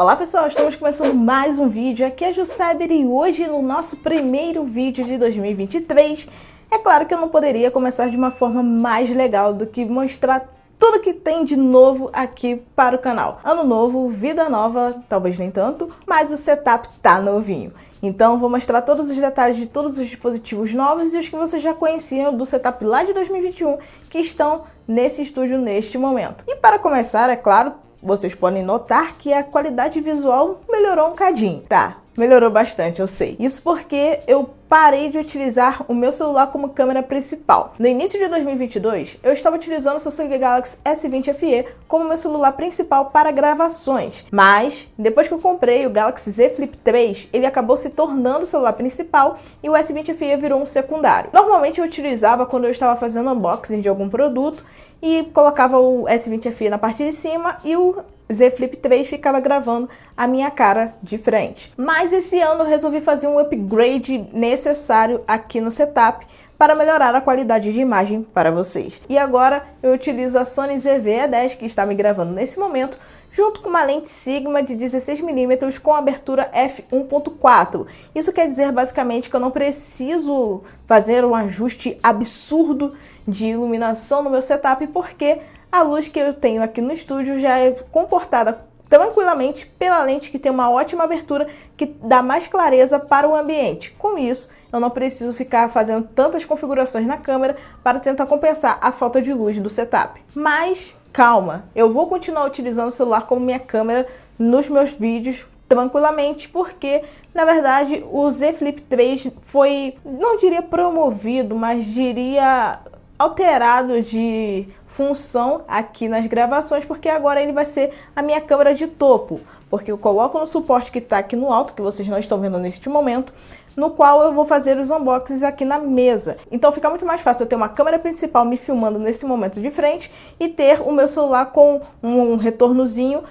Olá pessoal, estamos começando mais um vídeo, aqui é a Jusceber e hoje no nosso primeiro vídeo de 2023, é claro que eu não poderia começar de uma forma mais legal do que mostrar tudo que tem de novo aqui para o canal. Ano novo, vida nova, talvez nem tanto, mas o setup tá novinho. Então vou mostrar todos os detalhes de todos os dispositivos novos e os que vocês já conheciam do setup lá de 2021 que estão nesse estúdio neste momento. E para começar, é claro, vocês podem notar que a qualidade visual melhorou um cadinho. Tá, melhorou bastante, eu sei. Isso porque eu parei de utilizar o meu celular como câmera principal. No início de 2022, eu estava utilizando o Samsung Galaxy S20 FE como meu celular principal para gravações. Mas, depois que eu comprei o Galaxy Z Flip 3, ele acabou se tornando o celular principal e o S20 FE virou um secundário. Normalmente eu utilizava quando eu estava fazendo unboxing de algum produto e colocava o S20 FE na parte de cima e o Z Flip 3 ficava gravando a minha cara de frente. Mas esse ano eu resolvi fazer um upgrade necessário aqui no setup para melhorar a qualidade de imagem para vocês. E agora eu utilizo a Sony ZV-E10 que está me gravando nesse momento, junto com uma lente Sigma de 16mm com abertura f1.4. Isso quer dizer basicamente que eu não preciso fazer um ajuste absurdo de iluminação no meu setup, porque a luz que eu tenho aqui no estúdio já é comportada tranquilamente pela lente que tem uma ótima abertura que dá mais clareza para o ambiente. Com isso, eu não preciso ficar fazendo tantas configurações na câmera para tentar compensar a falta de luz do setup. Mas calma, eu vou continuar utilizando o celular como minha câmera nos meus vídeos tranquilamente, porque na verdade o Z Flip 3 foi, não diria promovido, mas diria alterado de função aqui nas gravações, porque agora ele vai ser a minha câmera de topo, porque eu coloco no suporte que está aqui no alto, que vocês não estão vendo neste momento, no qual eu vou fazer os unboxings aqui na mesa. Então fica muito mais fácil eu ter uma câmera principal me filmando nesse momento de frente e ter o meu celular com um retornozinho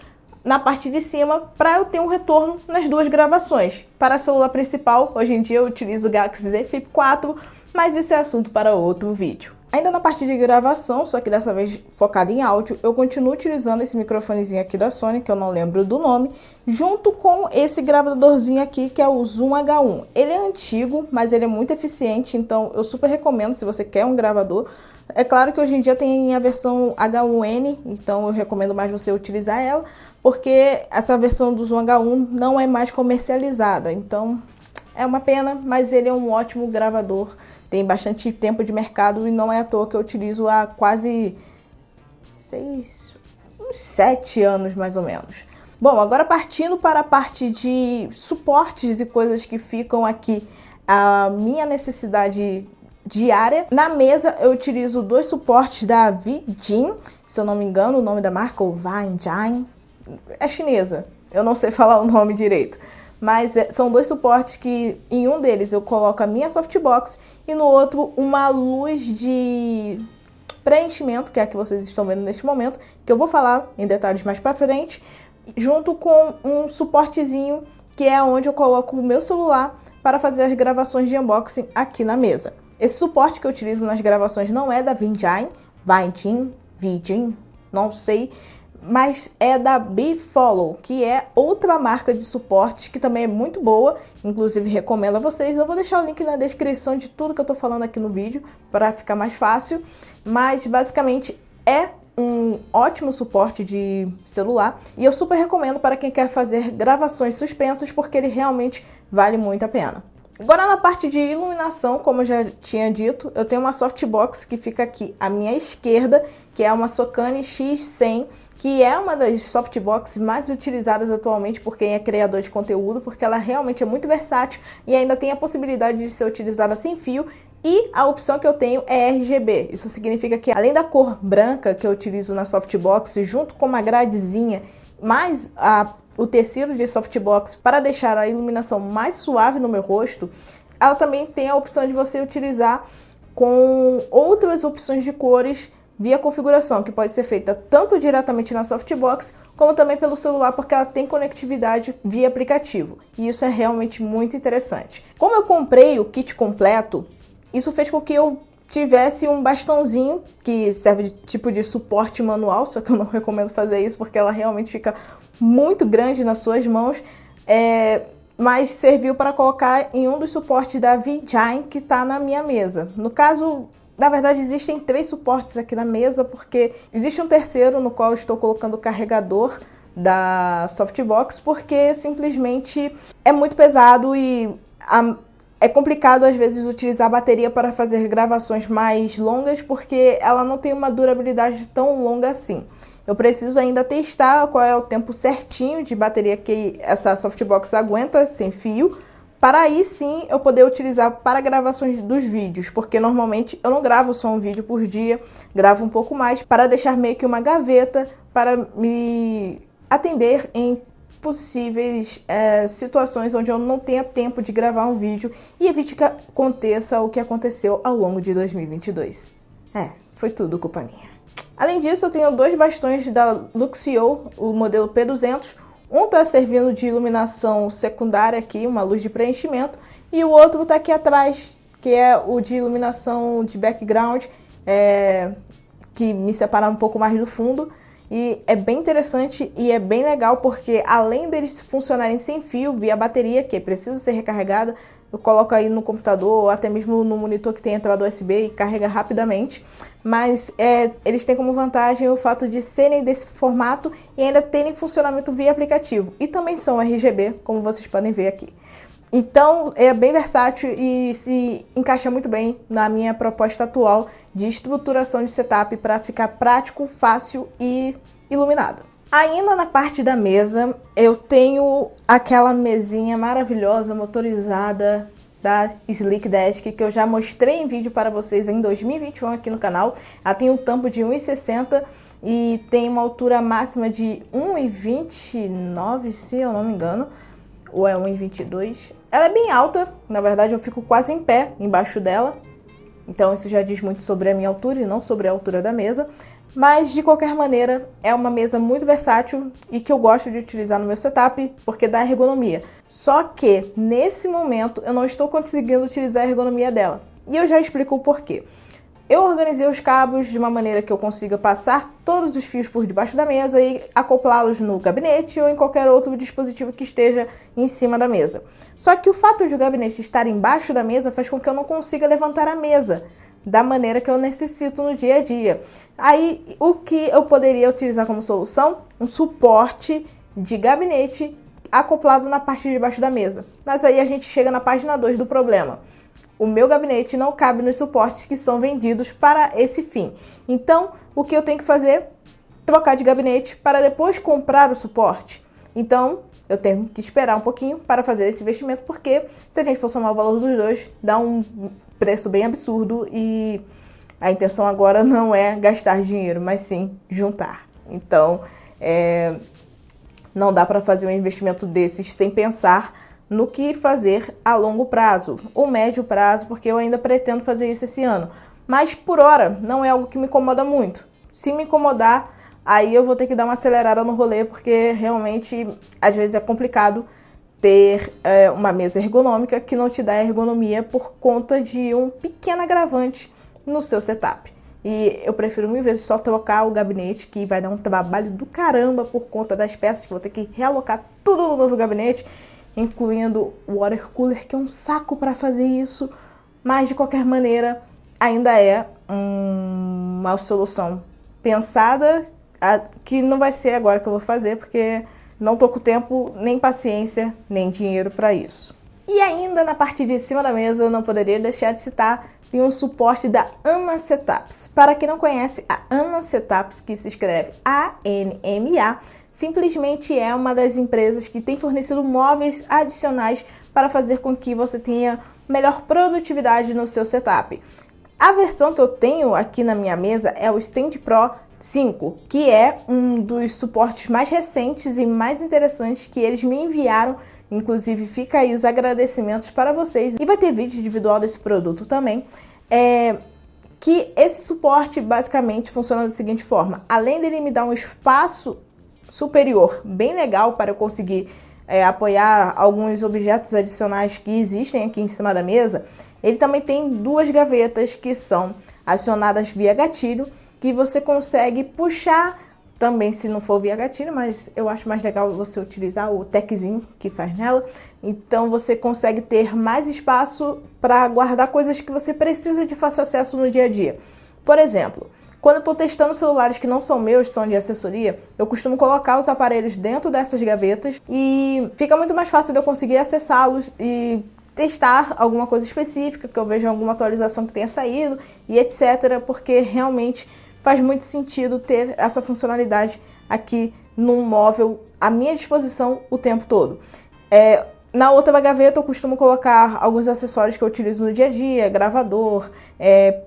na parte de cima para eu ter um retorno nas duas gravações. Para celular principal, hoje em dia eu utilizo o Galaxy Z Flip 4, mas isso é assunto para outro vídeo. Ainda na parte de gravação, só que dessa vez focado em áudio, eu continuo utilizando esse microfonezinho aqui da Sony, que eu não lembro do nome, junto com esse gravadorzinho aqui, que é o Zoom H1. Ele é antigo, mas ele é muito eficiente, então eu super recomendo se você quer um gravador. É claro que hoje em dia tem a versão H1N, então eu recomendo mais você utilizar ela, porque essa versão do Zoom H1 não é mais comercializada, então é uma pena, mas ele é um ótimo gravador. Tem bastante tempo de mercado e não é à toa que eu utilizo há quase 7 anos mais ou menos. Bom, agora partindo para a parte de suportes e coisas que ficam aqui, a minha necessidade diária. Na mesa eu utilizo dois suportes da Vijin, se eu não me engano o nome da marca, ou Vijin, é chinesa, eu não sei falar o nome direito. Mas são dois suportes que em um deles eu coloco a minha softbox e no outro uma luz de preenchimento, que é a que vocês estão vendo neste momento, que eu vou falar em detalhes mais para frente, junto com um suportezinho que é onde eu coloco o meu celular para fazer as gravações de unboxing aqui na mesa. Esse suporte que eu utilizo nas gravações não é da Vijin, não sei, mas é da Befollow, que é outra marca de suportes que também é muito boa, inclusive recomendo a vocês. Eu vou deixar o link na descrição de tudo que eu tô falando aqui no vídeo para ficar mais fácil, mas basicamente é um ótimo suporte de celular e eu super recomendo para quem quer fazer gravações suspensas, porque ele realmente vale muito a pena. Agora na parte de iluminação, como eu já tinha dito, eu tenho uma softbox que fica aqui à minha esquerda, que é uma Sokani X100, que é uma das softboxes mais utilizadas atualmente por quem é criador de conteúdo, porque ela realmente é muito versátil e ainda tem a possibilidade de ser utilizada sem fio. E a opção que eu tenho é RGB. Isso significa que além da cor branca que eu utilizo na softbox, junto com uma gradezinha, mais o tecido de softbox para deixar a iluminação mais suave no meu rosto, ela também tem a opção de você utilizar com outras opções de cores via configuração, que pode ser feita tanto diretamente na softbox, como também pelo celular, porque ela tem conectividade via aplicativo. E isso é realmente muito interessante. Como eu comprei o kit completo, isso fez com que eu tivesse um bastãozinho que serve de tipo de suporte manual, só que eu não recomendo fazer isso porque ela realmente fica muito grande nas suas mãos, mas serviu para colocar em um dos suportes da VGine que está na minha mesa. No caso, na verdade, existem 3 suportes aqui na mesa, porque existe um terceiro no qual eu estou colocando o carregador da softbox, porque simplesmente é muito pesado e é complicado às vezes utilizar a bateria para fazer gravações mais longas, porque ela não tem uma durabilidade tão longa assim. Eu preciso ainda testar qual é o tempo certinho de bateria que essa softbox aguenta sem fio, para aí sim eu poder utilizar para gravações dos vídeos, porque normalmente eu não gravo só um vídeo por dia, gravo um pouco mais para deixar meio que uma gaveta para me atender em possíveis situações onde eu não tenha tempo de gravar um vídeo e evite que aconteça o que aconteceu ao longo de 2022. Foi tudo culpa minha. Além disso, eu tenho 2 bastões da Luxio, o modelo P200. Um está servindo de iluminação secundária aqui, uma luz de preenchimento, e o outro está aqui atrás, que é o de iluminação de background, que me separa um pouco mais do fundo. E é bem interessante e é bem legal porque além deles funcionarem sem fio, via bateria, que precisa ser recarregada, eu coloco aí no computador ou até mesmo no monitor que tem entrada USB e carrega rapidamente. Mas eles têm como vantagem o fato de serem desse formato e ainda terem funcionamento via aplicativo. E também são RGB, como vocês podem ver aqui. Então é bem versátil e se encaixa muito bem na minha proposta atual de estruturação de setup para ficar prático, fácil e iluminado. Ainda na parte da mesa, eu tenho aquela mesinha maravilhosa motorizada da Slick Desk que eu já mostrei em vídeo para vocês em 2021 aqui no canal. Ela tem um tampo de 1,60 e tem uma altura máxima de 1,29, se eu não me engano, ou é 1,22. Ela é bem alta, na verdade eu fico quase em pé embaixo dela, então isso já diz muito sobre a minha altura e não sobre a altura da mesa, mas de qualquer maneira é uma mesa muito versátil e que eu gosto de utilizar no meu setup porque dá ergonomia. Só que nesse momento eu não estou conseguindo utilizar a ergonomia dela e eu já explico o porquê. Eu organizei os cabos de uma maneira que eu consiga passar todos os fios por debaixo da mesa e acoplá-los no gabinete ou em qualquer outro dispositivo que esteja em cima da mesa. Só que o fato de o gabinete estar embaixo da mesa faz com que eu não consiga levantar a mesa da maneira que eu necessito no dia a dia. Aí, o que eu poderia utilizar como solução? Um suporte de gabinete acoplado na parte de baixo da mesa. Mas aí a gente chega na página 2 do problema. O meu gabinete não cabe nos suportes que são vendidos para esse fim. Então, o que eu tenho que fazer? Trocar de gabinete para depois comprar o suporte. Então, eu tenho que esperar um pouquinho para fazer esse investimento, porque se a gente for somar o valor dos dois, dá um preço bem absurdo e a intenção agora não é gastar dinheiro, mas sim juntar. Então, não dá para fazer um investimento desses sem pensar no que fazer a longo prazo ou médio prazo, porque eu ainda pretendo fazer isso esse ano. Mas por hora não é algo que me incomoda muito. Se me incomodar, aí eu vou ter que dar uma acelerada no rolê, porque realmente às vezes é complicado ter uma mesa ergonômica que não te dá ergonomia por conta de um pequeno agravante no seu setup. E eu prefiro mil vezes só trocar o gabinete, que vai dar um trabalho do caramba por conta das peças, que vou ter que realocar tudo no novo gabinete, incluindo o water cooler, que é um saco para fazer isso, mas de qualquer maneira ainda é uma solução pensada, que não vai ser agora que eu vou fazer, porque não tô com tempo, nem paciência, nem dinheiro para isso. E ainda na parte de cima da mesa, eu não poderia deixar de citar, tem um suporte da ANMA Setups. Para quem não conhece, a ANMA Setups, que se escreve ANMA, simplesmente é uma das empresas que tem fornecido móveis adicionais para fazer com que você tenha melhor produtividade no seu setup. A versão que eu tenho aqui na minha mesa é o Stand Pro 5, que é um dos suportes mais recentes e mais interessantes que eles me enviaram. Inclusive, fica aí os agradecimentos para vocês. E vai ter vídeo individual desse produto também. Que esse suporte basicamente funciona da seguinte forma. Além dele me dar um espaço superior bem legal para eu conseguir apoiar alguns objetos adicionais que existem aqui em cima da mesa, ele também tem 2 gavetas que são acionadas via gatilho, que você consegue puxar também se não for via gatilho, mas eu acho mais legal você utilizar o teczinho que faz nela. Então você consegue ter mais espaço para guardar coisas que você precisa de fácil acesso no dia a dia. Por exemplo, quando eu estou testando celulares que não são meus, são de assessoria, eu costumo colocar os aparelhos dentro dessas gavetas e fica muito mais fácil de eu conseguir acessá-los e testar alguma coisa específica, que eu vejo alguma atualização que tenha saído e etc, porque realmente faz muito sentido ter essa funcionalidade aqui num móvel à minha disposição o tempo todo. Na outra gaveta eu costumo colocar alguns acessórios que eu utilizo no dia a dia, gravador,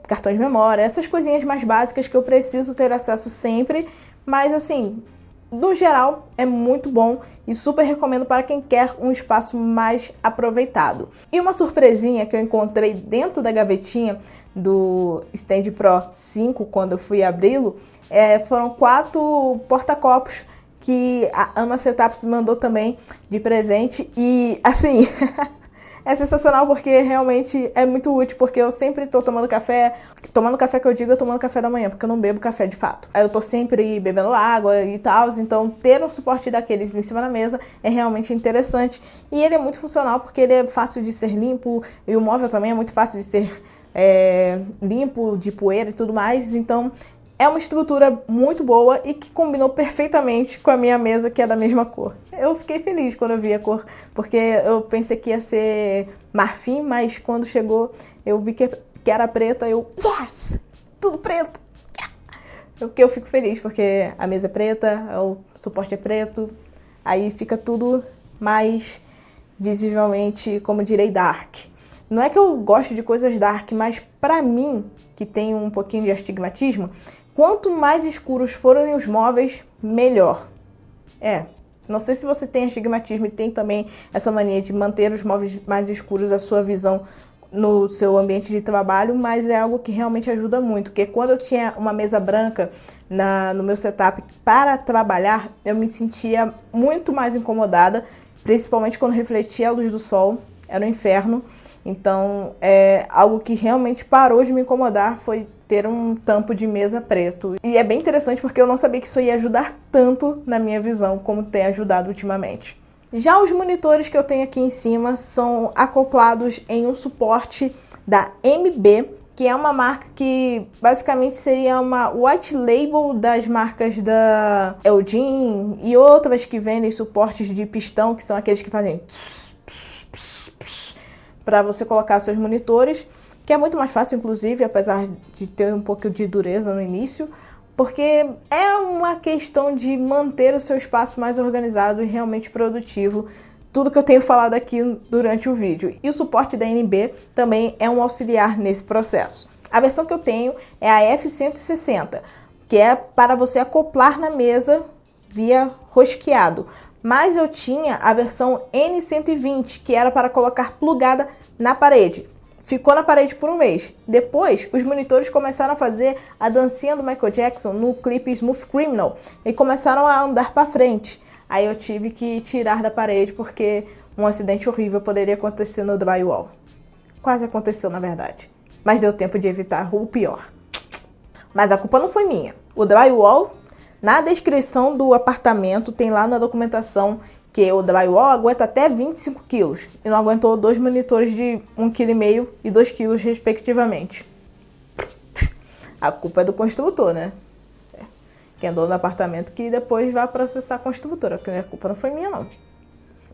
cartão de memória, essas coisinhas mais básicas que eu preciso ter acesso sempre, mas assim, no geral é muito bom e super recomendo para quem quer um espaço mais aproveitado. E uma surpresinha que eu encontrei dentro da gavetinha do Stand Pro 5, quando eu fui abri-lo, foram 4 porta-copos que a Ama Setups mandou também de presente e assim é sensacional porque realmente é muito útil, porque eu sempre tô tomando café que eu digo, eu tomando café da manhã, porque eu não bebo café de fato. Aí eu tô sempre bebendo água e tal, então ter um suporte daqueles em cima da mesa é realmente interessante. E ele é muito funcional porque ele é fácil de ser limpo e o móvel também é muito fácil de ser limpo de poeira e tudo mais, então é uma estrutura muito boa e que combinou perfeitamente com a minha mesa, que é da mesma cor. Eu fiquei feliz quando eu vi a cor, porque eu pensei que ia ser marfim, mas quando chegou eu vi que era preta, yes! Tudo preto! Eu fico feliz, porque a mesa é preta, o suporte é preto, aí fica tudo mais visivelmente, como direi, dark. Não é que eu gosto de coisas dark, mas pra mim, que tem um pouquinho de astigmatismo, quanto mais escuros forem os móveis, melhor. Não sei se você tem astigmatismo e tem também essa mania de manter os móveis mais escuros a sua visão no seu ambiente de trabalho, mas é algo que realmente ajuda muito, porque quando eu tinha uma mesa branca no meu setup para trabalhar, eu me sentia muito mais incomodada, principalmente quando refletia a luz do sol, era um inferno. Então, algo que realmente parou de me incomodar foi ter um tampo de mesa preto. E é bem interessante porque eu não sabia que isso ia ajudar tanto na minha visão como tem ajudado ultimamente. Já os monitores que eu tenho aqui em cima são acoplados em um suporte da MB, que é uma marca que basicamente seria uma white label das marcas da LG e outras que vendem suportes de pistão, que são aqueles que fazem para você colocar seus monitores, que é muito mais fácil, inclusive, apesar de ter um pouco de dureza no início, porque é uma questão de manter o seu espaço mais organizado e realmente produtivo, tudo que eu tenho falado aqui durante o vídeo. E o suporte da NB também é um auxiliar nesse processo. A versão que eu tenho é a F160, que é para você acoplar na mesa via rosqueado. Mas eu tinha a versão N120, que era para colocar plugada na parede. Ficou na parede por um mês. Depois, os monitores começaram a fazer a dancinha do Michael Jackson no clipe Smooth Criminal e começaram a andar para frente. Aí eu tive que tirar da parede porque um acidente horrível poderia acontecer no drywall. Quase aconteceu, na verdade. Mas deu tempo de evitar o pior. Mas a culpa não foi minha. O drywall, na descrição do apartamento, tem lá na documentação que o drywall aguenta até 25 kg e não aguentou 2 monitores de 1,5 kg e 2 kg respectivamente. A culpa é do construtor, né? Quem é dono do apartamento que depois vai processar a construtora, porque a culpa não foi minha, não.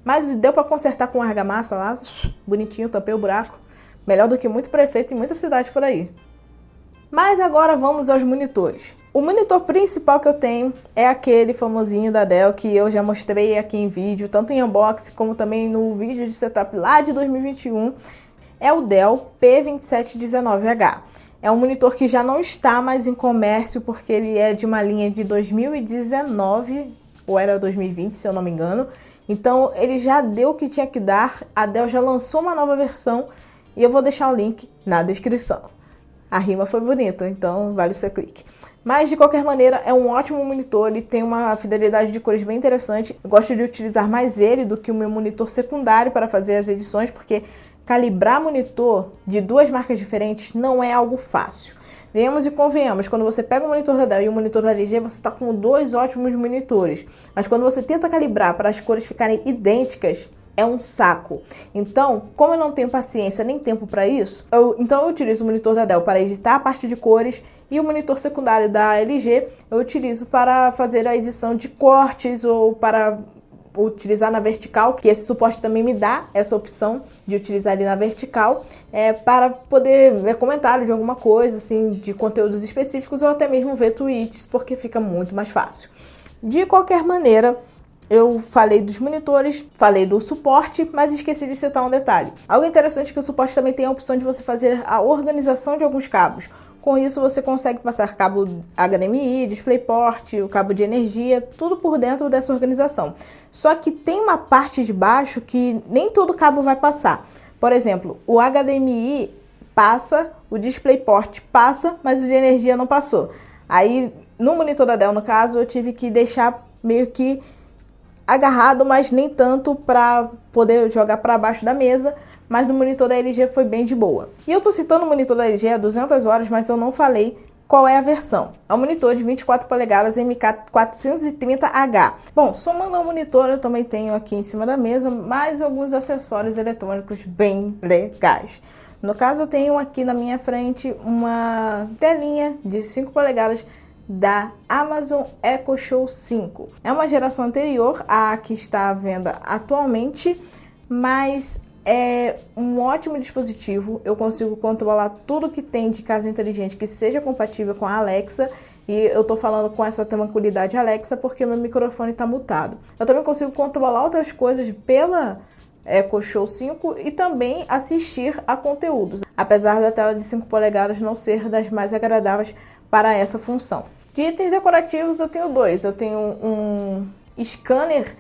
Mas deu para consertar com argamassa lá, bonitinho, tampei o buraco. Melhor do que muito prefeito em muita cidade por aí. Mas agora vamos aos monitores. O monitor principal que eu tenho é aquele famosinho da Dell que eu já mostrei aqui em vídeo, tanto em unboxing como também no vídeo de setup lá de 2021. É o Dell P2719H. É um monitor que já não está mais em comércio porque ele é de uma linha de 2019, ou era 2020, se eu não me engano. Então ele já deu o que tinha que dar, a Dell já lançou uma nova versão e eu vou deixar o link na descrição. A rima foi bonita, então vale o seu clique. Mas de qualquer maneira é um ótimo monitor, ele tem uma fidelidade de cores bem interessante. Eu gosto de utilizar mais ele do que o meu monitor secundário para fazer as edições, porque calibrar monitor de duas marcas diferentes não é algo fácil. Venhamos e convenhamos, quando você pega um monitor da Dell e um monitor da LG, você está com dois ótimos monitores. Mas quando você tenta calibrar para as cores ficarem idênticas, é um saco. Então, como eu não tenho paciência nem tempo para isso, eu utilizo o monitor da Dell para editar a parte de cores e o monitor secundário da LG eu utilizo para fazer a edição de cortes ou para utilizar na vertical, que esse suporte também me dá essa opção de utilizar ali na vertical, para poder ver comentário de alguma coisa, assim, de conteúdos específicos ou até mesmo ver tweets, porque fica muito mais fácil. De qualquer maneira, eu falei dos monitores, falei do suporte, mas esqueci de citar um detalhe. Algo interessante é que o suporte também tem a opção de você fazer a organização de alguns cabos. Com isso você consegue passar cabo HDMI, DisplayPort, o cabo de energia, tudo por dentro dessa organização. Só que tem uma parte de baixo que nem todo cabo vai passar. Por exemplo, o HDMI passa, o DisplayPort passa, mas o de energia não passou. Aí no monitor da Dell, no caso, eu tive que deixar meio que agarrado, mas nem tanto para poder jogar para baixo da mesa, mas no monitor da LG foi bem de boa. E eu tô citando o monitor da LG há 200 horas, mas eu não falei qual é a versão. É um monitor de 24 polegadas MK430H. Bom, somando ao monitor, eu também tenho aqui em cima da mesa mais alguns acessórios eletrônicos bem legais. No caso, eu tenho aqui na minha frente uma telinha de 5 polegadas da Amazon Echo Show 5. É uma geração anterior à que está à venda atualmente, mas é um ótimo dispositivo. Eu consigo controlar tudo que tem de casa inteligente que seja compatível com a Alexa, e eu tô falando com essa tranquilidade Alexa porque meu microfone está mutado. Eu também consigo controlar outras coisas pela Echo Show 5 e também assistir a conteúdos, apesar da tela de 5 polegadas não ser das mais agradáveis para essa função. De itens decorativos eu tenho dois. Eu tenho um scanner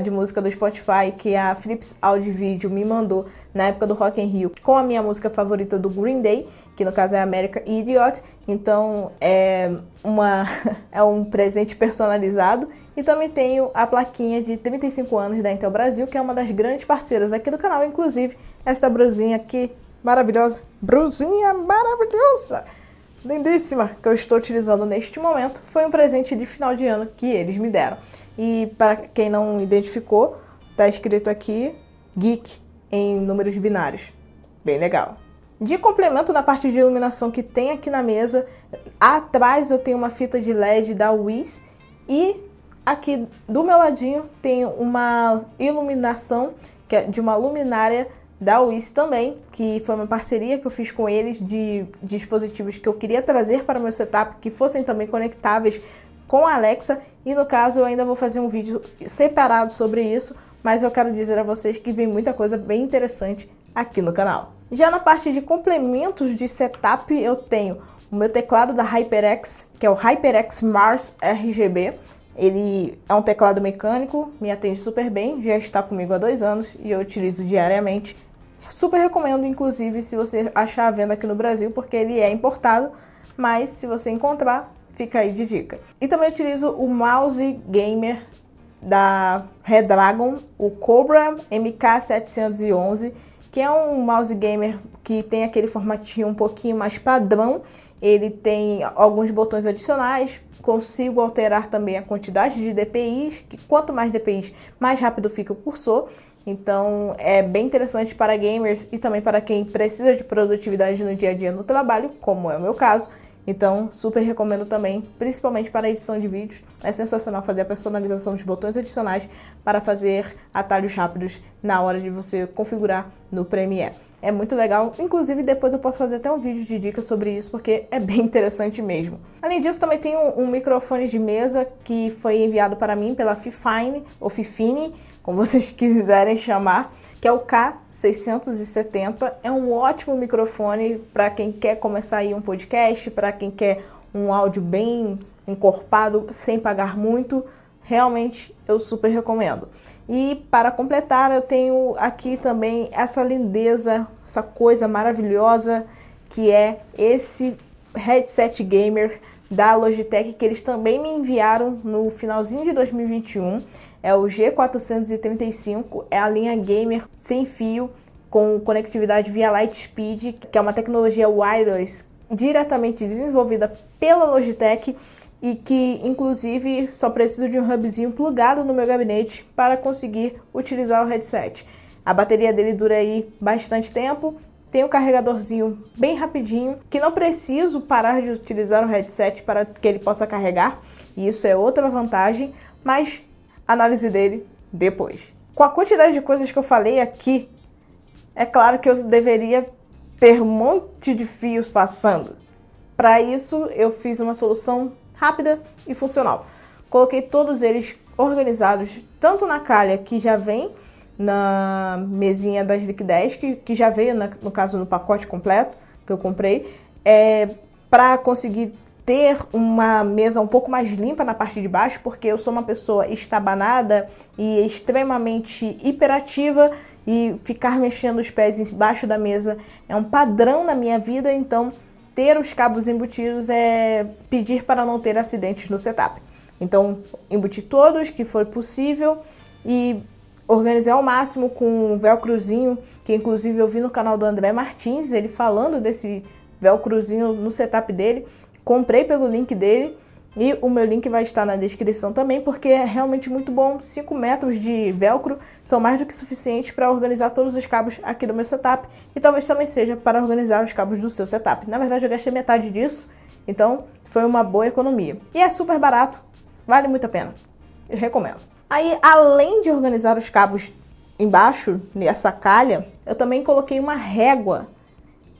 de música do Spotify que a Philips Audio Video me mandou na época do Rock in Rio com a minha música favorita do Green Day, que no caso é American Idiot. Então é um presente personalizado. E também tenho a plaquinha de 35 anos da Intel Brasil, que é uma das grandes parceiras aqui do canal, inclusive esta brusinha aqui maravilhosa, brusinha maravilhosa, lindíssima, que eu estou utilizando neste momento, foi um presente de final de ano que eles me deram. E para quem não identificou, tá escrito aqui Geek em números binários. Bem legal. De complemento na parte de iluminação que tem aqui na mesa, atrás eu tenho uma fita de LED da Wyze e aqui do meu ladinho tem uma iluminação que é de uma luminária da Wyze também, que foi uma parceria que eu fiz com eles de dispositivos que eu queria trazer para o meu setup, que fossem também conectáveis com a Alexa, e no caso eu ainda vou fazer um vídeo separado sobre isso, mas eu quero dizer a vocês que vem muita coisa bem interessante aqui no canal. Já na parte de complementos de setup, eu tenho o meu teclado da HyperX, que é o HyperX Mars RGB. Ele é um teclado mecânico, me atende super bem, já está comigo há 2 anos e eu utilizo diariamente. Super recomendo, inclusive, se você achar a venda aqui no Brasil, porque ele é importado, mas se você encontrar, fica aí de dica. E também utilizo o mouse gamer da Redragon, o Cobra MK711, que é um mouse gamer que tem aquele formatinho um pouquinho mais padrão. Ele tem alguns botões adicionais, consigo alterar também a quantidade de DPIs, que quanto mais DPIs, mais rápido fica o cursor. Então é bem interessante para gamers e também para quem precisa de produtividade no dia a dia no trabalho, como é o meu caso. Então super recomendo também, principalmente para a edição de vídeos. É sensacional fazer a personalização dos botões adicionais para fazer atalhos rápidos na hora de você configurar no Premiere. É muito legal, inclusive depois eu posso fazer até um vídeo de dicas sobre isso, porque é bem interessante mesmo. Além disso, também tem um microfone de mesa que foi enviado para mim pela Fifine, ou Fifine, como vocês quiserem chamar, que é o K670. É um ótimo microfone para quem quer começar aí um podcast, para quem quer um áudio bem encorpado, sem pagar muito. Realmente eu super recomendo. E para completar, eu tenho aqui também essa lindeza, essa coisa maravilhosa que é esse headset gamer da Logitech, que eles também me enviaram no finalzinho de 2021. É o G435, é a linha gamer sem fio, com conectividade via Lightspeed, que é uma tecnologia wireless diretamente desenvolvida pela Logitech e que, inclusive, só preciso de um hubzinho plugado no meu gabinete para conseguir utilizar o headset. A bateria dele dura aí bastante tempo, tem um carregadorzinho bem rapidinho, que não preciso parar de utilizar o headset para que ele possa carregar, e isso é outra vantagem, mas análise dele depois. Com a quantidade de coisas que eu falei aqui, é claro que eu deveria ter um monte de fios passando. Para isso, eu fiz uma solução rápida e funcional. Coloquei todos eles organizados, tanto na calha que já vem na mesinha das Liquidez, que já veio, no caso, no pacote completo que eu comprei, para conseguir ter uma mesa um pouco mais limpa na parte de baixo, porque eu sou uma pessoa estabanada e extremamente hiperativa, e ficar mexendo os pés embaixo da mesa é um padrão na minha vida, então ter os cabos embutidos é pedir para não ter acidentes no setup. Então, embuti todos que for possível e organizei ao máximo com um velcrozinho, que inclusive eu vi no canal do André Martins, ele falando desse velcrozinho no setup dele. Comprei pelo link dele e o meu link vai estar na descrição também, porque é realmente muito bom. 5 metros de velcro são mais do que suficiente para organizar todos os cabos aqui do meu setup e talvez também seja para organizar os cabos do seu setup. Na verdade, eu gastei metade disso, então foi uma boa economia. E é super barato, vale muito a pena, eu recomendo. Aí, além de organizar os cabos embaixo, nessa calha, eu também coloquei uma régua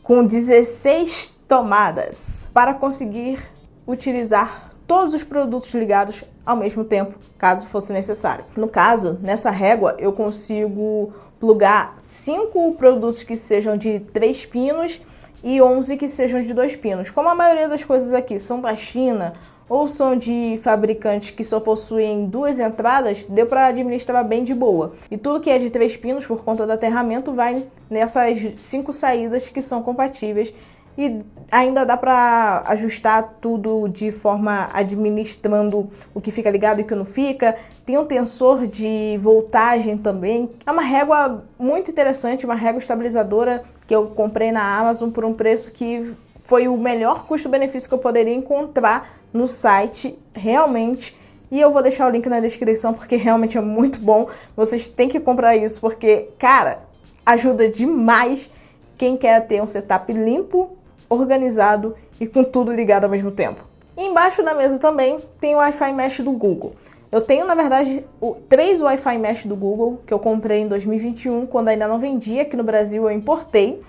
com 16 tomadas para conseguir utilizar todos os produtos ligados ao mesmo tempo, caso fosse necessário. No caso, nessa régua, eu consigo plugar 5 produtos que sejam de 3 pinos e 11 que sejam de 2 pinos. Como a maioria das coisas aqui são da China ou são de fabricantes que só possuem 2 entradas, deu para administrar bem de boa. E tudo que é de 3 pinos, por conta do aterramento, vai nessas 5 saídas que são compatíveis. E ainda dá para ajustar tudo de forma administrando o que fica ligado e o que não fica. Tem um tensor de voltagem também. É uma régua muito interessante, uma régua estabilizadora que eu comprei na Amazon por um preço que foi o melhor custo-benefício que eu poderia encontrar no site, realmente. E eu vou deixar o link na descrição porque realmente é muito bom. Vocês têm que comprar isso porque, cara, ajuda demais quem quer ter um setup limpo, organizado e com tudo ligado ao mesmo tempo. E embaixo da mesa também tem o Wi-Fi Mesh do Google. Eu tenho, na verdade, 3 Wi-Fi Mesh do Google que eu comprei em 2021, quando ainda não vendia aqui no Brasil, eu importei.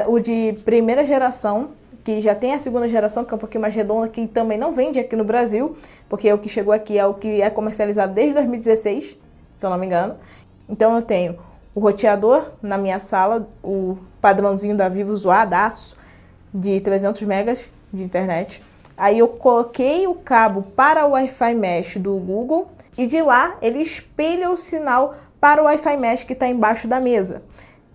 O de primeira geração, que já tem a segunda geração, que é um pouquinho mais redonda, que também não vende aqui no Brasil, porque o que chegou aqui é o que é comercializado desde 2016, se eu não me engano. Então eu tenho o roteador na minha sala, o padrãozinho da Vivo zoadaço, de 300 megas de internet. Aí eu coloquei o cabo para o Wi-Fi Mesh do Google e de lá ele espelha o sinal para o Wi-Fi Mesh que está embaixo da mesa.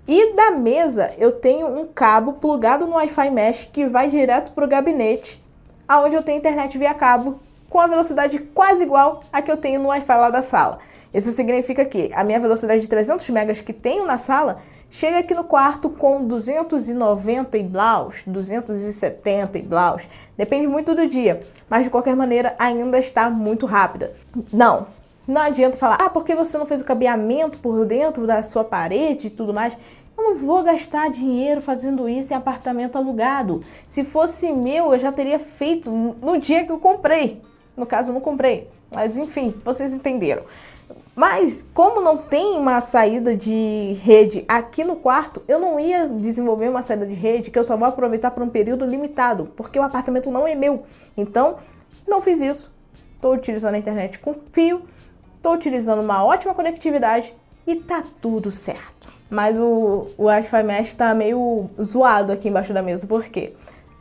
E da mesa eu tenho um cabo plugado no Wi-Fi Mesh que vai direto para o gabinete, onde eu tenho internet via cabo com a velocidade quase igual à que eu tenho no Wi-Fi lá da sala. Isso significa que a minha velocidade de 300 megas que tenho na sala chega aqui no quarto com 290 e blaus, 270 e blaus. Depende muito do dia, mas de qualquer maneira ainda está muito rápida. Não adianta falar, porque você não fez o cabeamento por dentro da sua parede e tudo mais. Eu não vou gastar dinheiro fazendo isso em apartamento alugado. Se fosse meu, eu já teria feito no dia que eu comprei. No caso, eu não comprei, mas enfim, vocês entenderam. Mas, como não tem uma saída de rede aqui no quarto, eu não ia desenvolver uma saída de rede que eu só vou aproveitar por um período limitado, porque o apartamento não é meu. Então, não fiz isso. Estou utilizando a internet com fio, estou utilizando uma ótima conectividade e tá tudo certo. Mas o Wi-Fi Mesh está meio zoado aqui embaixo da mesa, por quê?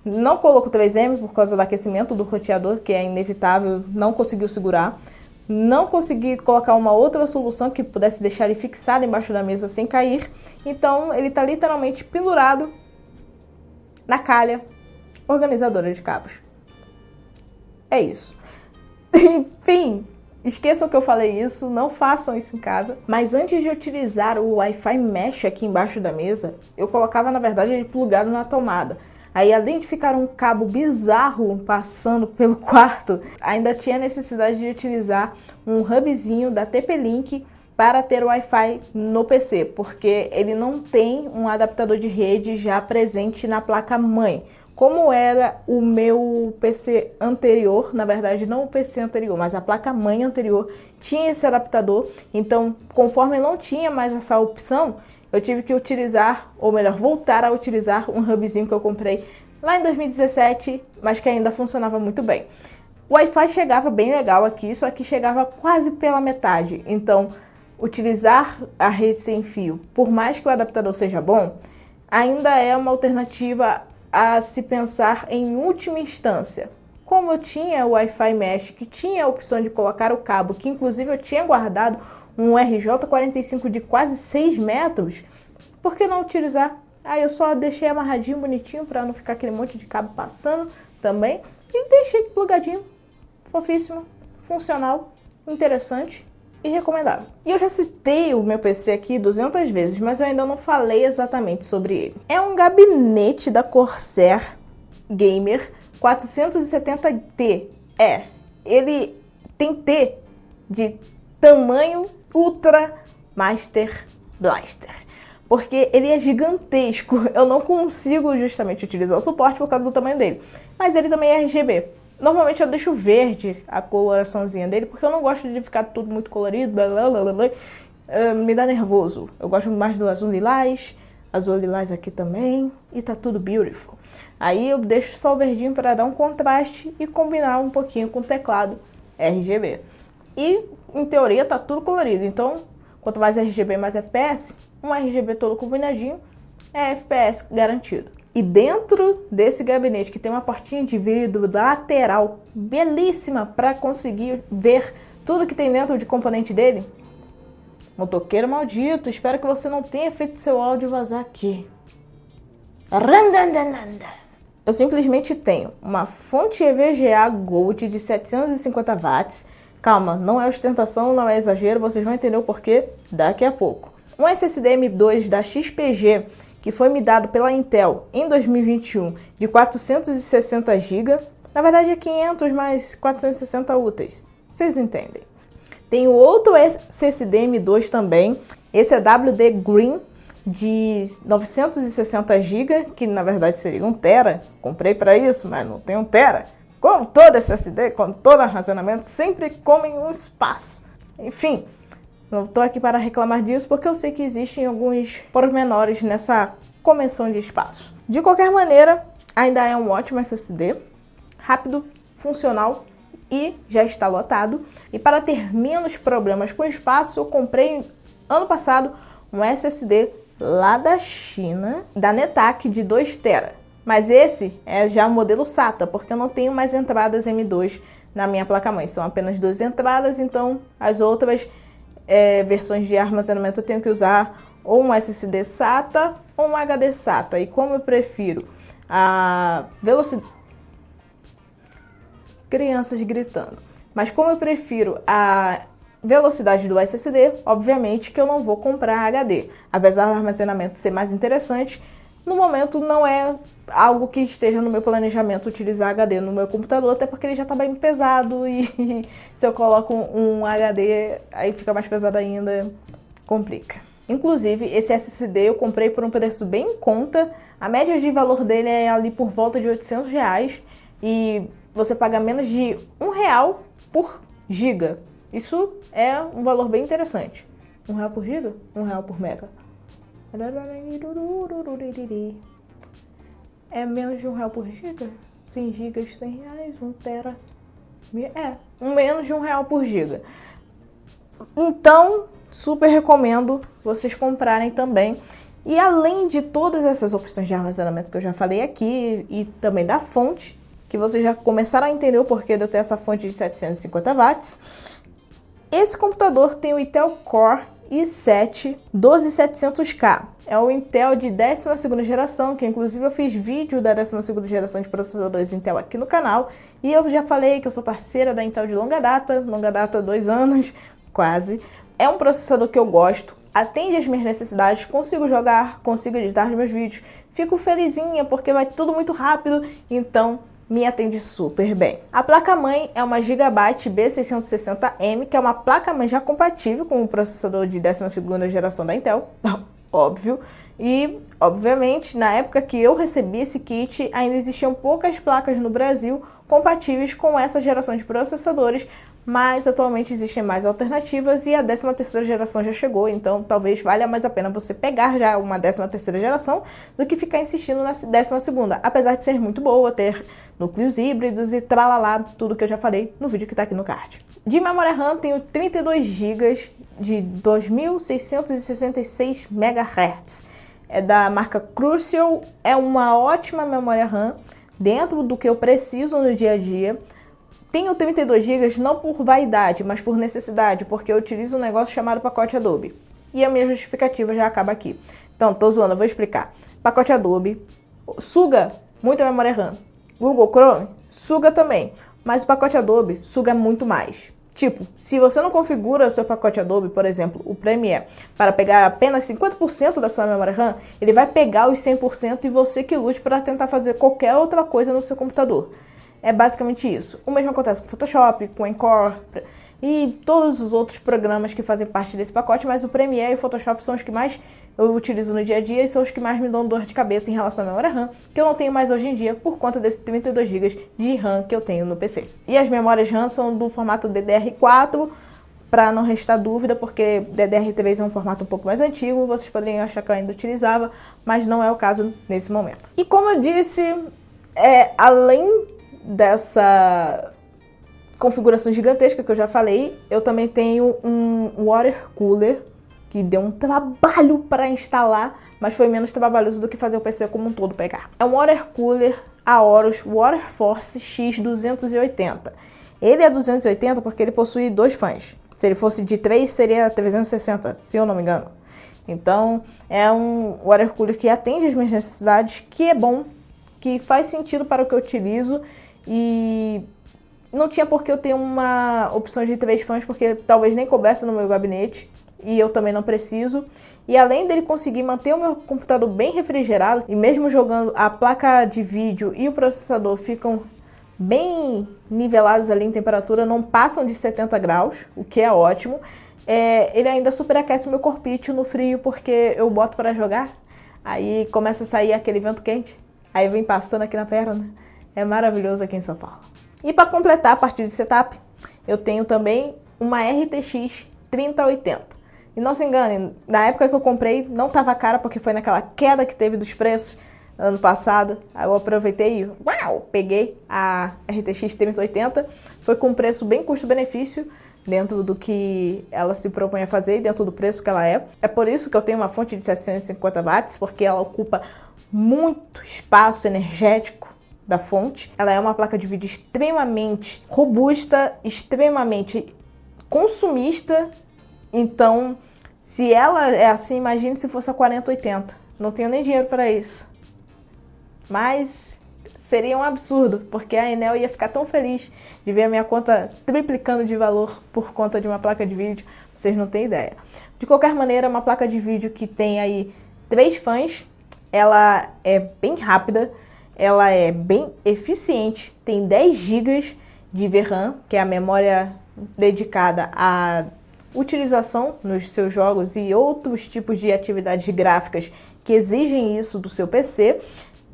Não coloco 3M por causa do aquecimento do roteador, que é inevitável, não conseguiu segurar. Não consegui colocar uma outra solução que pudesse deixar ele fixado embaixo da mesa sem cair. Então ele está literalmente pendurado na calha organizadora de cabos. É isso. Enfim, Esqueçam que eu falei isso, não façam isso em casa. Mas antes de utilizar o Wi-Fi Mesh aqui embaixo da mesa, eu colocava, na verdade, ele plugado na tomada. Aí, além de ficar um cabo bizarro passando pelo quarto, ainda tinha necessidade de utilizar um hubzinho da TP-Link para ter o Wi-Fi no PC, porque ele não tem um adaptador de rede já presente na placa-mãe. Como era o meu PC anterior, na verdade não o PC anterior, mas a placa-mãe anterior tinha esse adaptador, então conforme não tinha mais essa opção, eu tive que utilizar, ou melhor, voltar a utilizar um hubzinho que eu comprei lá em 2017, mas que ainda funcionava muito bem. O Wi-Fi chegava bem legal aqui, só que chegava quase pela metade, então utilizar a rede sem fio, por mais que o adaptador seja bom, ainda é uma alternativa a se pensar em última instância. Como eu tinha o Wi-Fi Mesh, que tinha a opção de colocar o cabo, que inclusive eu tinha guardado um RJ45 de quase 6 metros, por que não utilizar? Aí eu só deixei amarradinho, bonitinho, para não ficar aquele monte de cabo passando também, e deixei plugadinho, fofíssimo, funcional, interessante e recomendável. E eu já citei o meu PC aqui 200 vezes, mas eu ainda não falei exatamente sobre ele. É um gabinete da Corsair Gamer 470T. Ele tem T de tamanho Ultra Master Blaster, porque ele é gigantesco. Eu não consigo justamente utilizar o suporte por causa do tamanho dele, mas ele também é RGB. Normalmente eu deixo verde a coloraçãozinha dele, porque eu não gosto de ficar tudo muito colorido, me dá nervoso. Eu gosto mais do azul lilás aqui também, e tá tudo beautiful. Aí eu deixo só o verdinho para dar um contraste e combinar um pouquinho com o teclado RGB. E, em teoria, tá tudo colorido, então, quanto mais RGB, mais FPS, um RGB todo combinadinho, é FPS garantido. E dentro desse gabinete, que tem uma portinha de vidro lateral belíssima para conseguir ver tudo que tem dentro de componente dele, motoqueiro maldito, espero que você não tenha feito seu áudio vazar aqui. Eu simplesmente tenho uma fonte EVGA Gold de 750 watts. Calma, não é ostentação, não é exagero, vocês vão entender o porquê daqui a pouco. Um SSD M2 da XPG, que foi me dado pela Intel em 2021, de 460 GB. Na verdade é 500 mais 460 úteis. Vocês entendem. Tenho outro SSD M2 também. Esse é WD Green, de 960 GB, que na verdade seria 1 TB. Comprei para isso, mas não tem 1 TB. Como todo SSD, como todo armazenamento, sempre comem um espaço. Enfim, não estou aqui para reclamar disso, porque eu sei que existem alguns pormenores nessa convenção de espaço. De qualquer maneira, ainda é um ótimo SSD, rápido, funcional e já está lotado. E para ter menos problemas com espaço, eu comprei ano passado um SSD lá da China, da Netac, de 2 TB. Mas esse é já o modelo SATA, porque eu não tenho mais entradas M2 na minha placa-mãe. São apenas 2 entradas, então as outras versões de armazenamento eu tenho que usar ou um SSD SATA ou um HD SATA. E como eu prefiro a velocidade... Crianças gritando. Mas como eu prefiro a velocidade do SSD, obviamente que eu não vou comprar HD. Apesar do armazenamento ser mais interessante, no momento não é algo que esteja no meu planejamento utilizar HD no meu computador, até porque ele já está bem pesado e se eu coloco um HD, aí fica mais pesado ainda, complica. Inclusive, esse SSD eu comprei por um preço bem em conta, a média de valor dele é ali por volta de R$800 e você paga menos de R$1 por giga. Isso é um valor bem interessante. R$1 por giga? R$1 por mega. É menos de R$1 por giga? 100 gigas, R$100, 1 tera. Menos de R$1 por giga. Então, super recomendo vocês comprarem também. E além de todas essas opções de armazenamento que eu já falei aqui, e também da fonte, que vocês já começaram a entender o porquê de eu ter essa fonte de 750 watts, esse computador tem o Intel Core i7 12700K. É o Intel de 12ª geração, que inclusive eu fiz vídeo da 12ª geração de processadores Intel aqui no canal. E eu já falei que eu sou parceira da Intel de longa data 2 anos, quase. É um processador que eu gosto, atende às minhas necessidades, consigo jogar, consigo editar os meus vídeos. Fico felizinha porque vai tudo muito rápido, então me atende super bem. A placa-mãe é uma Gigabyte B660M, que é uma placa-mãe já compatível com o processador de 12ª geração da Intel, óbvio. E, obviamente, na época que eu recebi esse kit, ainda existiam poucas placas no Brasil compatíveis com essa geração de processadores, mas atualmente existem mais alternativas e a 13ª geração já chegou, então talvez valha mais a pena você pegar já uma 13ª geração do que ficar insistindo na 12ª, apesar de ser muito boa, ter núcleos híbridos e tralalá, tudo que eu já falei no vídeo que tá aqui no card. De memória RAM tenho 32 GB de 2666 MHz. É da marca Crucial, é uma ótima memória RAM dentro do que eu preciso no dia a dia. Tenho 32 GB não por vaidade, mas por necessidade, porque eu utilizo um negócio chamado pacote Adobe. E a minha justificativa já acaba aqui. Então, tô zoando, eu vou explicar. Pacote Adobe suga muita memória RAM. Google Chrome suga também, mas o pacote Adobe suga muito mais. Tipo, se você não configura o seu pacote Adobe, por exemplo, o Premiere, para pegar apenas 50% da sua memória RAM, ele vai pegar os 100% e você que lute para tentar fazer qualquer outra coisa no seu computador. É basicamente isso. O mesmo acontece com o Photoshop, com o Encore e todos os outros programas que fazem parte desse pacote, mas o Premiere e o Photoshop são os que mais eu utilizo no dia a dia e são os que mais me dão dor de cabeça em relação à memória RAM, que eu não tenho mais hoje em dia por conta desses 32 GB de RAM que eu tenho no PC. E as memórias RAM são do formato DDR4, para não restar dúvida, porque DDR3 é um formato um pouco mais antigo, vocês poderiam achar que eu ainda utilizava, mas não é o caso nesse momento. E como eu disse, além dessa configuração gigantesca que eu já falei, eu também tenho um water cooler que deu um trabalho para instalar, mas foi menos trabalhoso do que fazer o PC como um todo pegar. É um water cooler Aorus Waterforce X280. Ele é 280 porque ele possui 2 fãs. Se ele fosse de 3, seria 360, se eu não me engano. Então, é um water cooler que atende às minhas necessidades, que é bom, que faz sentido para o que eu utilizo. E não tinha por que eu ter uma opção de 3 fãs, porque talvez nem coubesse no meu gabinete, e eu também não preciso. E além dele conseguir manter o meu computador bem refrigerado, e mesmo jogando, a placa de vídeo e o processador ficam bem nivelados ali em temperatura, não passam de 70 graus, o que é ótimo. Ele ainda superaquece o meu corpite no frio, porque eu boto para jogar, aí começa a sair aquele vento quente, aí vem passando aqui na perna. É maravilhoso aqui em São Paulo. E para completar a parte de setup, eu tenho também uma RTX 3080. E não se engane, na época que eu comprei não estava cara, porque foi naquela queda que teve dos preços ano passado. Aí eu aproveitei e peguei a RTX 3080. Foi com um preço bem custo-benefício, dentro do que ela se propõe a fazer e dentro do preço que ela é. É por isso que eu tenho uma fonte de 750 watts, porque ela ocupa muito espaço energético da fonte. Ela é uma placa de vídeo extremamente robusta, extremamente consumista. Então, se ela é assim, imagine se fosse a 4080. Não tenho nem dinheiro para isso. Mas seria um absurdo, porque a Enel ia ficar tão feliz de ver a minha conta triplicando de valor por conta de uma placa de vídeo. Vocês não têm ideia. De qualquer maneira, uma placa de vídeo que tem aí 3 fãs. Ela é bem rápida. Ela é bem eficiente, tem 10 GB de VRAM, que é a memória dedicada à utilização nos seus jogos e outros tipos de atividades gráficas que exigem isso do seu PC,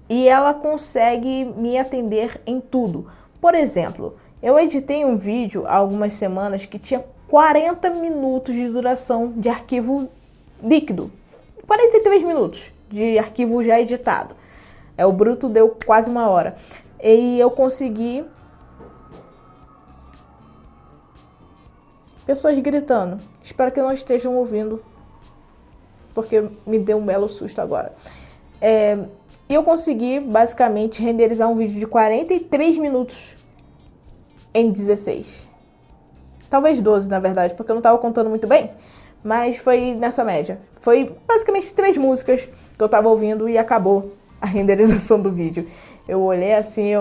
e ela consegue me atender em tudo. Por exemplo, eu editei um vídeo há algumas semanas que tinha 40 minutos de duração de arquivo líquido, 43 minutos de arquivo já editado. O bruto deu quase 1 hora. E eu consegui... Pessoas gritando. Espero que não estejam ouvindo, porque me deu um belo susto agora. E eu consegui, basicamente, renderizar um vídeo de 43 minutos em 16. Talvez 12, na verdade, porque eu não estava contando muito bem. mas foi nessa média. Foi basicamente 3 músicas que eu tava ouvindo e acabou a renderização do vídeo. Eu olhei assim,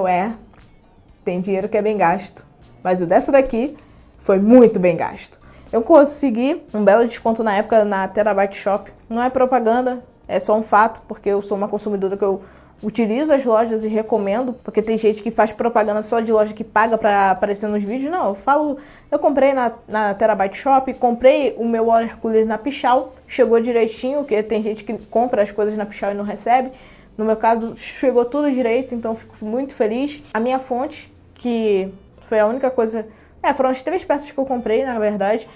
tem dinheiro que é bem gasto, mas o dessa daqui foi muito bem gasto. Eu consegui um belo desconto na época na Terabyte Shop. Não é propaganda, é só um fato, porque eu sou uma consumidora que eu utilizo as lojas e recomendo, porque tem gente que faz propaganda só de loja que paga pra aparecer nos vídeos. Não, eu comprei na Terabyte Shop, comprei o meu water cooler na Pichau, chegou direitinho, porque tem gente que compra as coisas na Pichau e não recebe. No meu caso, chegou tudo direito, então fico muito feliz. A minha fonte, que foi a única coisa... foram as 3 peças que eu comprei, na verdade,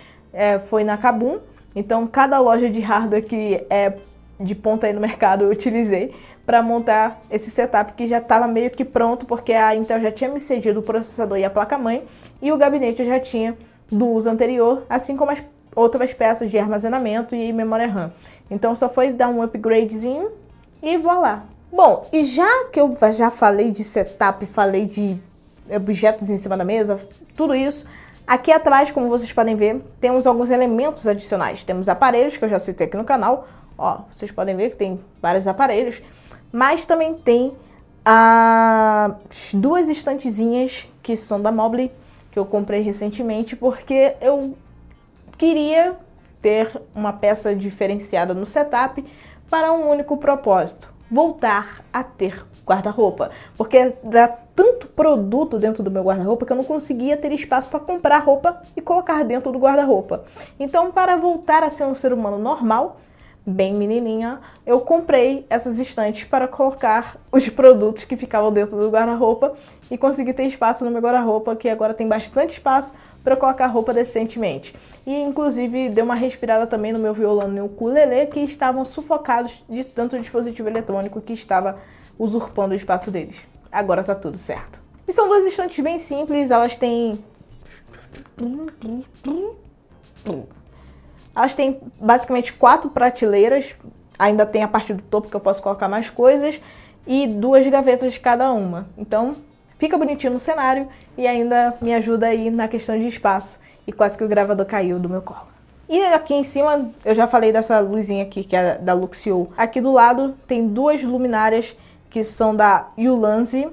foi na Kabum. Então, cada loja de hardware que é de ponta aí no mercado eu utilizei para montar esse setup que já estava meio que pronto, porque a Intel já tinha me cedido o processador e a placa-mãe, e o gabinete eu já tinha do uso anterior, assim como as outras peças de armazenamento e memória RAM. Então, só foi dar um upgradezinho e voilá. Bom, e já que eu já falei de setup, falei de objetos em cima da mesa, tudo isso, aqui atrás, como vocês podem ver, temos alguns elementos adicionais. Temos aparelhos, que eu já citei aqui no canal, ó, vocês podem ver que tem vários aparelhos, mas também tem as 2 estantezinhas que são da Mobly, que eu comprei recentemente, porque eu queria ter uma peça diferenciada no setup para um único propósito: voltar a ter guarda-roupa, porque dá tanto produto dentro do meu guarda-roupa que eu não conseguia ter espaço para comprar roupa e colocar dentro do guarda-roupa. Então, para voltar a ser um ser humano normal, bem menininha, eu comprei essas estantes para colocar os produtos que ficavam dentro do guarda-roupa e consegui ter espaço no meu guarda-roupa, que agora tem bastante espaço para colocar roupa decentemente. E inclusive deu uma respirada também no meu violão e ukulele, que estavam sufocados de tanto dispositivo eletrônico que estava usurpando o espaço deles. Agora tá tudo certo. E são 2 estantes bem simples, elas têm basicamente 4 prateleiras, ainda tem a parte do topo que eu posso colocar mais coisas, e 2 gavetas de cada uma. Então fica bonitinho no cenário e ainda me ajuda aí na questão de espaço. E quase que o gravador caiu do meu colo. E aqui em cima, eu já falei dessa luzinha aqui, que é da Luxio. Aqui do lado tem 2 luminárias que são da Ulanzi.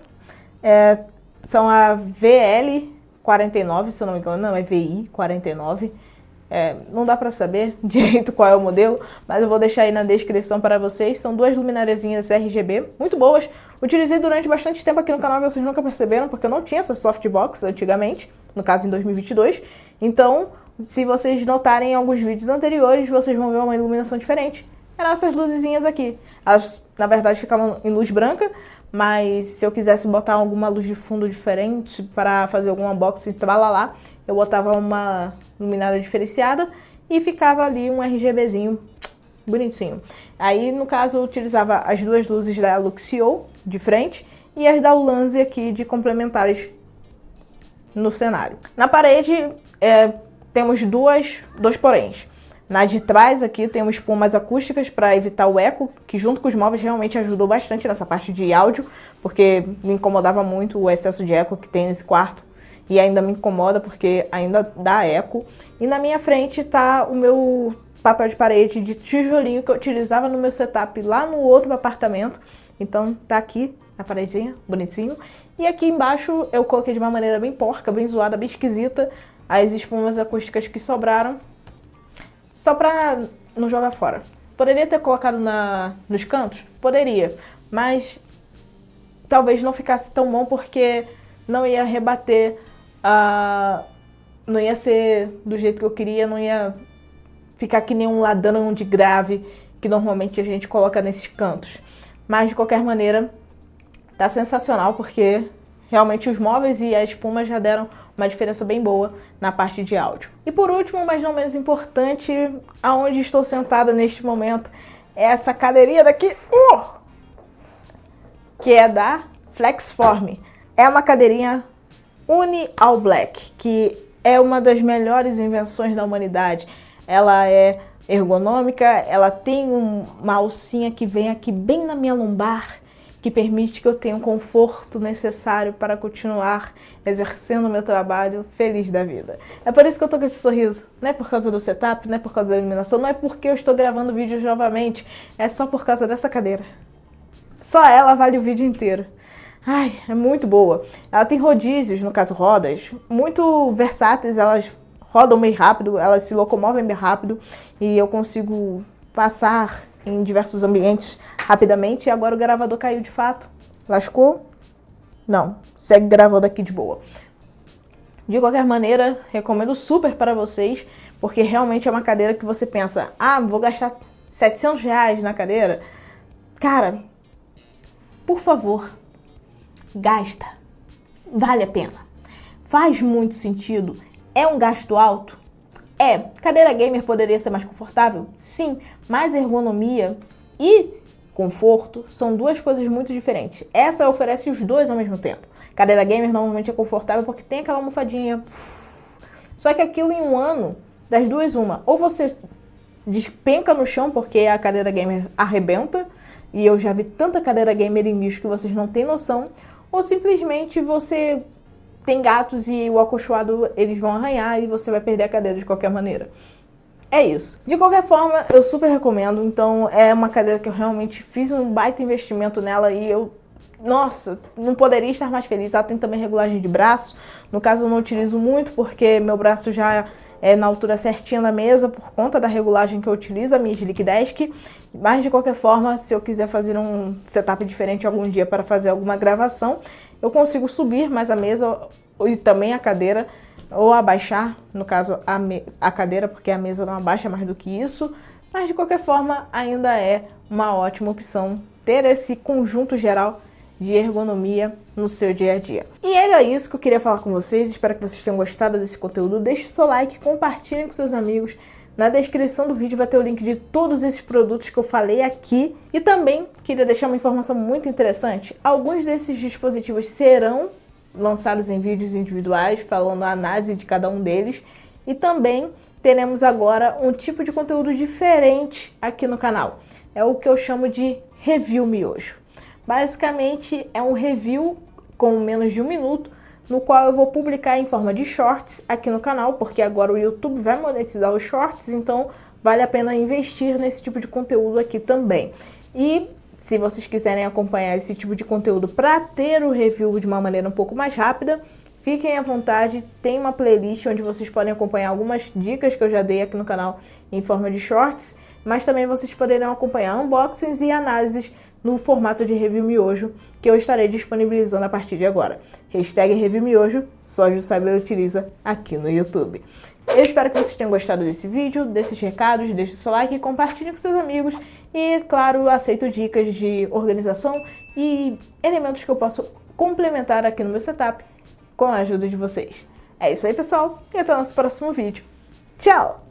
São a VL49, se eu não me engano, não, é VI49. Não dá pra saber direito qual é o modelo, mas eu vou deixar aí na descrição para vocês. São 2 luminariazinhas RGB, muito boas. Utilizei durante bastante tempo aqui no canal, vocês nunca perceberam, porque eu não tinha essa softbox antigamente, no caso em 2022. Então, se vocês notarem em alguns vídeos anteriores, vocês vão ver uma iluminação diferente. Eram essas luzinhas aqui. Elas, na verdade, ficavam em luz branca, mas se eu quisesse botar alguma luz de fundo diferente para fazer algum unboxing, tralalá, eu botava uma luminária diferenciada e ficava ali um RGBzinho bonitinho. Aí, no caso, eu utilizava as 2 luzes da Luxio de frente e as da Ulanzi aqui de complementares no cenário. Na parede, temos dois poréns. Na de trás aqui temos espumas acústicas para evitar o eco, que junto com os móveis realmente ajudou bastante nessa parte de áudio, porque me incomodava muito o excesso de eco que tem nesse quarto. E ainda me incomoda porque ainda dá eco. E na minha frente tá o meu papel de parede de tijolinho que eu utilizava no meu setup lá no outro apartamento. Então tá aqui na paredezinha, bonitinho. E aqui embaixo eu coloquei de uma maneira bem porca, bem zoada, bem esquisita, as espumas acústicas que sobraram, só pra não jogar fora. Poderia ter colocado nos cantos? Poderia, mas talvez não ficasse tão bom porque não ia rebater, não ia ser do jeito que eu queria, não ia ficar que nem um ladrão de grave que normalmente a gente coloca nesses cantos. Mas de qualquer maneira, tá sensacional porque realmente os móveis e a espuma já deram uma diferença bem boa na parte de áudio. E por último, mas não menos importante, aonde estou sentada neste momento, é essa cadeirinha daqui, que é da Flexform. É uma cadeirinha Uni All Black, que é uma das melhores invenções da humanidade. Ela é ergonômica, ela tem uma alcinha que vem aqui bem na minha lombar, que permite que eu tenha o conforto necessário para continuar exercendo o meu trabalho feliz da vida. É por isso que eu tô com esse sorriso. Não é por causa do setup, não é por causa da iluminação, não é porque eu estou gravando vídeos novamente. É só por causa dessa cadeira. Só ela vale o vídeo inteiro. Ai, é muito boa. Ela tem rodízios, no caso rodas, muito versáteis, elas rodam bem rápido, elas se locomovem bem rápido e eu consigo passar em diversos ambientes rapidamente. E agora o gravador caiu de fato. Lascou? Não, segue gravando aqui de boa. De qualquer maneira, recomendo super para vocês, porque realmente é uma cadeira que você pensa, vou gastar R$700 na cadeira. Cara, por favor, gasta. Vale a pena. Faz muito sentido. É um gasto alto? É. Cadeira gamer poderia ser mais confortável? Sim. Mas ergonomia e conforto são duas coisas muito diferentes. Essa oferece os dois ao mesmo tempo. Cadeira gamer normalmente é confortável porque tem aquela almofadinha. Só que aquilo em um ano, das duas uma. Ou você despenca no chão porque a cadeira gamer arrebenta. E eu já vi tanta cadeira gamer em lixo que vocês não têm noção. Ou simplesmente você tem gatos e o acolchoado eles vão arranhar e você vai perder a cadeira de qualquer maneira. É isso. De qualquer forma, eu super recomendo. Então, é uma cadeira que eu realmente fiz um baita investimento nela e nossa, não poderia estar mais feliz. Ela tem também regulagem de braço. No caso, eu não utilizo muito porque meu braço já é na altura certinha da mesa por conta da regulagem que eu utilizo, a minha Slick Desk. Mas, de qualquer forma, se eu quiser fazer um setup diferente algum dia para fazer alguma gravação, eu consigo subir mais a mesa e também a cadeira, ou abaixar, no caso a cadeira, porque a mesa não abaixa mais do que isso. Mas, de qualquer forma, ainda é uma ótima opção ter esse conjunto geral de ergonomia no seu dia a dia. E era isso que eu queria falar com vocês. Espero que vocês tenham gostado desse conteúdo. Deixe seu like, compartilhem com seus amigos. Na descrição do vídeo vai ter o link de todos esses produtos que eu falei aqui. E também queria deixar uma informação muito interessante. Alguns desses dispositivos serão lançados em vídeos individuais, falando a análise de cada um deles. E também teremos agora um tipo de conteúdo diferente aqui no canal. É o que eu chamo de Review Miojo. Basicamente é um review com menos de 1 minuto, no qual eu vou publicar em forma de shorts aqui no canal, porque agora o YouTube vai monetizar os shorts, então vale a pena investir nesse tipo de conteúdo aqui também. E se vocês quiserem acompanhar esse tipo de conteúdo para ter o review de uma maneira um pouco mais rápida, fiquem à vontade, tem uma playlist onde vocês podem acompanhar algumas dicas que eu já dei aqui no canal em forma de shorts, mas também vocês poderão acompanhar unboxings e análises no formato de Review Miojo, que eu estarei disponibilizando a partir de agora. Hashtag Review Miojo, só Jussaber utiliza aqui no YouTube. Eu espero que vocês tenham gostado desse vídeo, desses recados, deixe o seu like e compartilhe com seus amigos. E, claro, aceito dicas de organização e elementos que eu posso complementar aqui no meu setup com a ajuda de vocês. É isso aí, pessoal, e até o nosso próximo vídeo. Tchau!